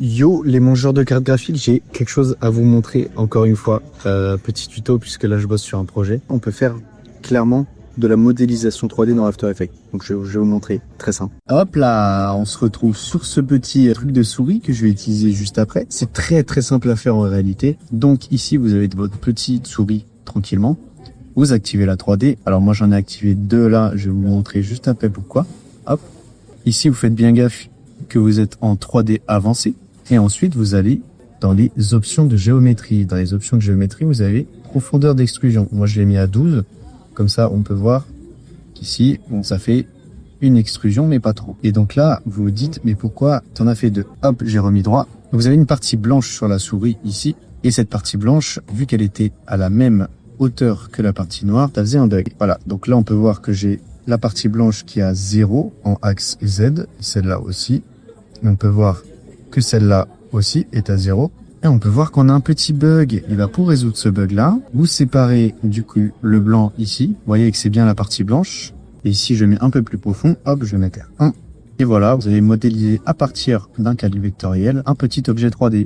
Yo, les mangeurs de cartes graphiques, j'ai quelque chose à vous montrer encore une fois. Petit tuto, puisque là je bosse sur un projet. On peut faire clairement de la modélisation 3D dans After Effects. Donc je vais vous montrer, très simple. Hop là, on se retrouve sur ce petit truc de souris que je vais utiliser juste après. C'est très simple à faire en réalité. Donc ici, vous avez votre petite souris tranquillement. Vous activez la 3D. Alors moi j'en ai activé 2 là, je vais vous montrer juste après pourquoi. Hop. Ici, vous faites bien gaffe que vous êtes en 3D avancé. Et ensuite, vous allez dans les options de géométrie. Dans les options de géométrie, vous avez profondeur d'extrusion. Moi, je l'ai mis à 12. Comme ça, on peut voir qu'ici, bon, ça fait une extrusion, mais pas trop. Et donc là, vous vous dites, mais pourquoi t'en as fait 2? Hop, j'ai remis droit. Vous avez une partie blanche sur la souris ici. Et cette partie blanche, vu qu'elle était à la même hauteur que la partie noire, ça faisait un bug. Voilà, donc là, on peut voir que j'ai la partie blanche qui a 0 en axe Z. Celle-là aussi. Et on peut voir que celle-là aussi est à 0. Et on peut voir qu'on a un petit bug. Et bien pour résoudre ce bug-là, vous séparez du coup le blanc ici. Vous voyez que c'est bien la partie blanche. Et ici, je mets un peu plus profond. Hop, je vais mettre 1. Et voilà, vous allez modéliser à partir d'un calibre vectoriel un petit objet 3D.